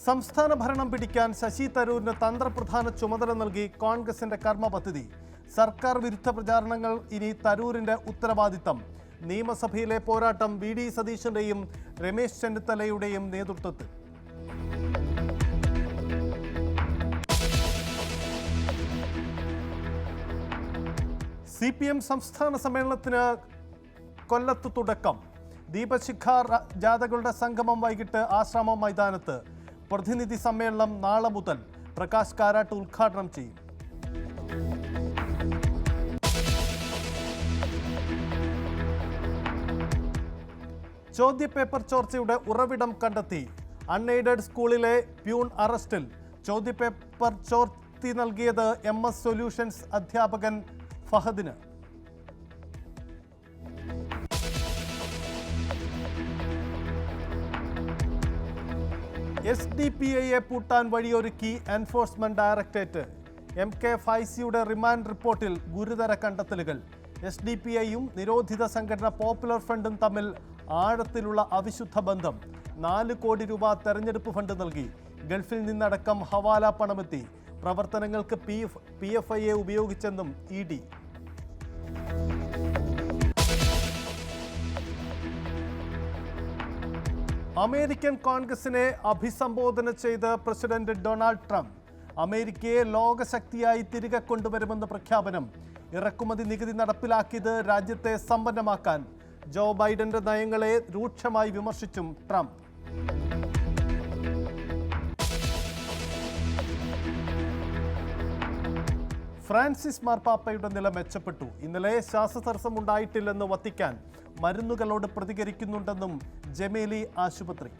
സംസ്ഥാന ഭരണം പിടിക്കാൻ ശശി തരൂരിന് തന്ത്രപ്രധാന ചുമതല നൽകി കോൺഗ്രസിന്റെ കർമ്മ പദ്ധതി. സർക്കാർ വിരുദ്ധ പ്രചാരണങ്ങൾ ഇനി തരൂരിന്റെ ഉത്തരവാദിത്തം. നിയമസഭയിലെ പോരാട്ടം വി ഡി സതീശന്റെയും രമേശ് ചെന്നിത്തലയുടെയും നേതൃത്വത്തിൽ. CPM സംസ്ഥാന സമ്മേളനത്തിന് കൊല്ലത്ത് തുടക്കം. ദീപശിഖ ജാഥകളുടെ സംഗമം വൈകിട്ട് ആശ്രമം മൈതാനത്ത്. പ്രതിനിധി സമ്മേളനം നാളെ മുതൽ. പ്രകാശ് കാരാട്ട് ഉദ്ഘാടനം ചെയ്യും. ചോദ്യപേപ്പർ ചോർച്ചയുടെ ഉറവിടം കണ്ടെത്തി. അൺഎയ്ഡഡ് സ്കൂളിലെ പ്യൂൺ അറസ്റ്റിൽ. ചോദ്യപേപ്പർ ചോർത്തി നൽകിയത് MS സൊല്യൂഷൻസ് അധ്യാപകൻ ഫഹദിന്. SDPIയെ പൂട്ടാൻ വഴിയൊരുക്കി എൻഫോഴ്സ്മെന്റ് ഡയറക്ടറേറ്റ്. MK ഫൈസിയുടെ റിമാൻഡ് റിപ്പോർട്ടിൽ ഗുരുതര കണ്ടെത്തലുകൾ. SDPIയും നിരോധിത സംഘടന പോപ്പുലർ ഫ്രണ്ടും തമ്മിൽ ആഴത്തിലുള്ള അവിശുദ്ധ ബന്ധം. 4 കോടി രൂപ തെരഞ്ഞെടുപ്പ് ഫണ്ട് നൽകി. ഗൾഫിൽ നിന്നടക്കം ഹവാല പണമെത്തി. പ്രവർത്തനങ്ങൾക്ക് PFIയെ ഉപയോഗിച്ചെന്നും ED. അമേരിക്കൻ കോൺഗ്രസിനെ അഭിസംബോധന ചെയ്ത് പ്രസിഡന്റ് ഡൊണാൾഡ് ട്രംപ്. അമേരിക്കയെ ലോകശക്തിയായി തിരികെ കൊണ്ടുവരുമെന്ന് പ്രഖ്യാപനം. ഇറക്കുമതി നികുതി നടപ്പിലാക്കിയത് രാജ്യത്തെ സമ്പന്നമാക്കാൻ. ജോ ബൈഡന്റെ നയങ്ങളെ രൂക്ഷമായി വിമർശിച്ചും ട്രംപ്. ഫ്രാൻസിസ് മാർപ്പാപ്പയുടെ നില മെച്ചപ്പെട്ടു. ഇന്നലെ ശ്വാസതടസ്സം ഉണ്ടായിട്ടില്ലെന്ന് വത്തിക്കാൻ. മരുന്നുകളോട് പ്രതികരിക്കുന്നുണ്ടെന്നും ജമേലി ആശുപത്രി.